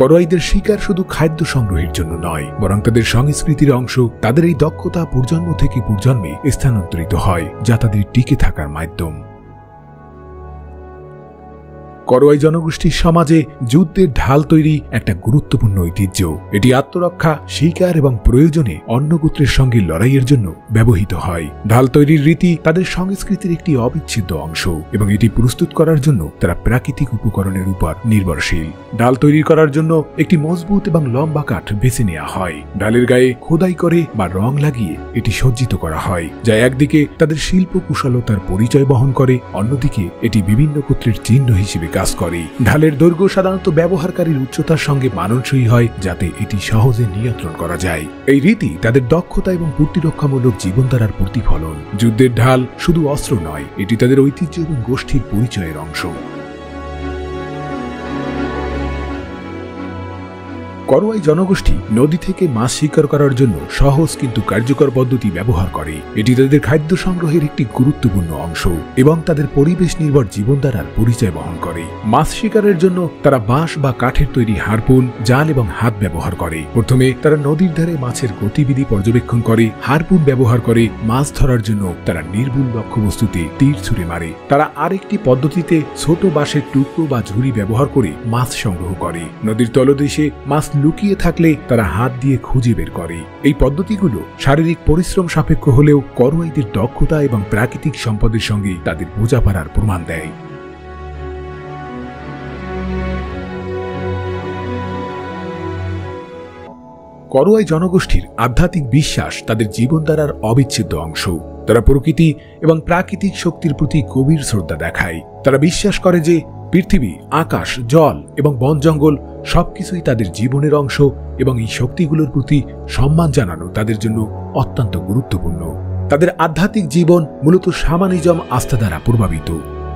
করোয়াইদের শিকার শুধু খাদ্য সংগ্রহের জন্য নয়, বরং তাদের সংস্কৃতির অংশ। তাদের এই দক্ষতা প্রজন্ম থেকে প্রজন্মে স্থানান্তরিত হয়, যা তাদের টিকে থাকার মাধ্যম। করোয়াই জনগোষ্ঠীর সমাজে যুদ্ধের ঢাল তৈরি একটা গুরুত্বপূর্ণ ঐতিহ্য। এটি আত্মরক্ষা, শিকার এবং প্রয়োজনে অন্য গোত্রের সঙ্গে লড়াইয়ের জন্য ব্যবহৃত হয়। ঢাল তৈরির রীতি তাদের সংস্কৃতির একটি অবিচ্ছেদ্য অংশ এবং এটি প্রস্তুত করার জন্য তারা প্রাকৃতিক উপকরণের উপর নির্ভরশীল। ঢাল তৈরি করার জন্য একটি মজবুত এবং লম্বা কাঠ বেছে নেওয়া হয়। ঢালের গায়ে খোদাই করে বা রং লাগিয়ে এটি সজ্জিত করা হয়, যা একদিকে তাদের শিল্প কুশলতার পরিচয় বহন করে, অন্যদিকে এটি বিভিন্ন গোত্রের চিহ্ন হিসেবে কাজ করে। ঢালের দৈর্ঘ্য সাধারণত ব্যবহারকারীর উচ্চতার সঙ্গে মানানসই হয়, যাতে এটি সহজে নিয়ন্ত্রণ করা যায়। এই রীতি তাদের দক্ষতা এবং প্রতিরক্ষামূলক জীবনধারার প্রতিফলন। যুদ্ধের ঢাল শুধু অস্ত্র নয়, এটি তাদের ঐতিহ্য এবং গোষ্ঠীর পরিচয়ের অংশ। করোয়াই জনগোষ্ঠী নদী থেকে মাছ শিকার করার জন্য সহজ কিন্তু কার্যকর পদ্ধতি ব্যবহার করে। এটি তাদের খাদ্য সংগ্রহের একটি গুরুত্বপূর্ণ অংশ এবং তাদের পরিবেশ নির্ভর জীবনধারার পরিচয় বহন করে। মাছ শিকারের জন্য তারা বাঁশ বা কাঠের তৈরি হারপুন, জাল এবং হাত ব্যবহার করে। প্রথমে তারা নদীর ধারে মাছের গতিবিধি পর্যবেক্ষণ করে। হারপুন ব্যবহার করে মাছ ধরার জন্য তারা নির্ভুল লক্ষ্যবস্তুতে তীর ছুঁড়ে মারে। তারা আরেকটি পদ্ধতিতে ছোট বাঁশের টুকরো বা ঝুড়ি ব্যবহার করে মাছ সংগ্রহ করে। নদীর তলদেশে মাছ লুকিয়ে থাকলে তারা হাত দিয়ে খুঁজে বের করে। এই পদ্ধতিগুলো শারীরিক পরিশ্রম সাপেক্ষ হলেও করোয়াইদের দক্ষতা এবং প্রাকৃতিক সম্পদের সঙ্গে তাদের বোঝাপড়ার প্রমাণ দেয়। করোয়াই জনগোষ্ঠীর আধ্যাত্মিক বিশ্বাস তাদের জীবনধারার অবিচ্ছেদ্য অংশ। তারা প্রকৃতি এবং প্রাকৃতিক শক্তির প্রতি গভীর শ্রদ্ধা দেখায়। তারা বিশ্বাস করে যে পৃথিবী, আকাশ, জল এবং বন জঙ্গল সবকিছুই তাদের জীবনের অংশ এবং এই শক্তিগুলোর প্রতি সম্মান জানানো তাদের জন্য অত্যন্ত গুরুত্বপূর্ণ। তাদের আধ্যাত্মিক জীবন মূলত শামানিজম আস্থা দ্বারা প্রভাবিত,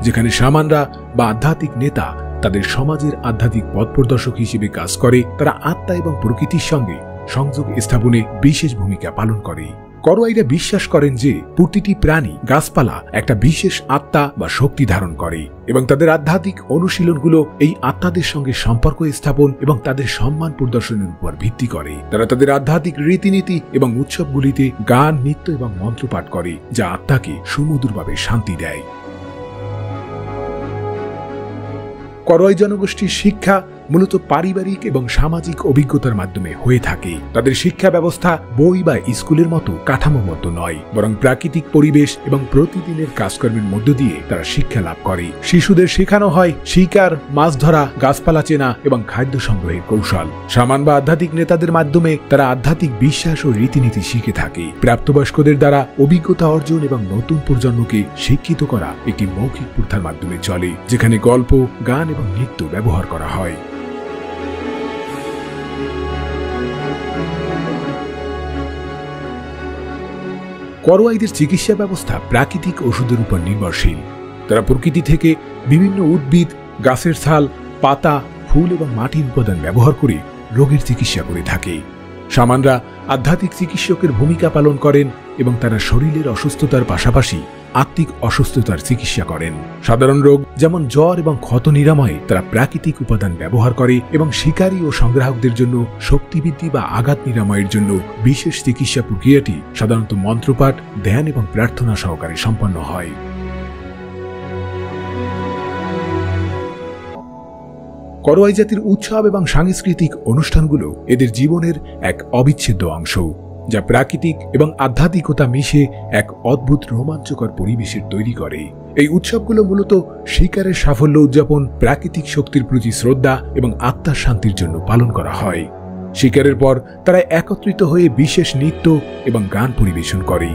যেখানে শামানরা বা আধ্যাত্মিক নেতা তাদের সমাজের আধ্যাত্মিক পথ প্রদর্শক হিসেবে কাজ করে। তারা আত্মা এবং প্রকৃতির সঙ্গে সংযোগ স্থাপনে বিশেষ ভূমিকা পালন করে। করোয়াইরা বিশ্বাস করেন যে প্রতিটি প্রাণী, গাছপালা একটা বিশেষ আত্মা বা শক্তি ধারণ করে এবং তাদের আধ্যাত্মিক অনুশীলনগুলো এই আত্মাদের সঙ্গে সম্পর্ক স্থাপন এবং তাদের সম্মান প্রদর্শনের উপর ভিত্তি করে। তারা তাদের আধ্যাত্মিক রীতিনীতি এবং উৎসবগুলিতে গান, নৃত্য এবং মন্ত্রপাঠ করে, যা আত্মাকে সুমধুরভাবে শান্তি দেয়। করোয়াই জনগোষ্ঠীর শিক্ষা মূলত পারিবারিক এবং সামাজিক অভিজ্ঞতার মাধ্যমে হয়ে থাকে। তাদের শিক্ষা ব্যবস্থা বই বা স্কুলের মতো কাঠামোবদ্ধ নয়, বরং প্রাকৃতিক পরিবেশ এবং প্রতিদিনের কাজকর্মের মধ্য দিয়ে তারা শিক্ষা লাভ করে। শিশুদের শেখানো হয় শিকার, মাছ ধরা, গাছপালা চেনা এবং খাদ্য সংগ্রহের কৌশল। শামান বা আধ্যাত্মিক নেতাদের মাধ্যমে তারা আধ্যাত্মিক বিশ্বাস ও রীতিনীতি শিখে থাকে। প্রাপ্তবয়স্কদের দ্বারা অভিজ্ঞতা অর্জন এবং নতুন প্রজন্মকে শিক্ষিত করা একটি মৌখিক প্রথার মাধ্যমে চলে, যেখানে গল্প, গান এবং নৃত্য ব্যবহার করা হয়। করোয়াইদের চিকিৎসা ব্যবস্থা প্রাকৃতিক ওষুধের উপর নির্ভরশীল। তারা প্রকৃতি থেকে বিভিন্ন উদ্ভিদ, গাছের ছাল, পাতা, ফুল এবং মাটির উপাদান ব্যবহার করে রোগের চিকিৎসা করে থাকে। শামানরা আধ্যাত্মিক চিকিৎসকের ভূমিকা পালন করেন এবং তারা শরীরের অসুস্থতার পাশাপাশি আত্মিক অসুস্থতার চিকিৎসা করেন। সাধারণ রোগ যেমন জ্বর এবং ক্ষত নিরাময়ে তারা প্রাকৃতিক উপাদান ব্যবহার করে এবং শিকারী ও সংগ্রাহকদের জন্য শক্তিবৃদ্ধি বা আঘাত নিরাময়ের জন্য বিশেষ চিকিৎসা প্রক্রিয়াটি সাধারণত মন্ত্রপাঠ, ধ্যান এবং প্রার্থনা সহকারে সম্পন্ন হয়। করোয়াই জাতির উৎসব এবং সাংস্কৃতিক অনুষ্ঠানগুলো এদের জীবনের এক অবিচ্ছেদ্য অংশ, যা প্রাকৃতিক এবং আধ্যাত্মিকতা মিশে এক অদ্ভুত রোমাঞ্চকর পরিবেশের তৈরি করে। এই উৎসবগুলো মূলত শিকারের সাফল্য উদযাপন, প্রাকৃতিক শক্তির প্রতি শ্রদ্ধা এবং আত্মার শান্তির জন্য পালন করা হয়। শিকারের পর তারা একত্রিত হয়ে বিশেষ নৃত্য এবং গান পরিবেশন করে।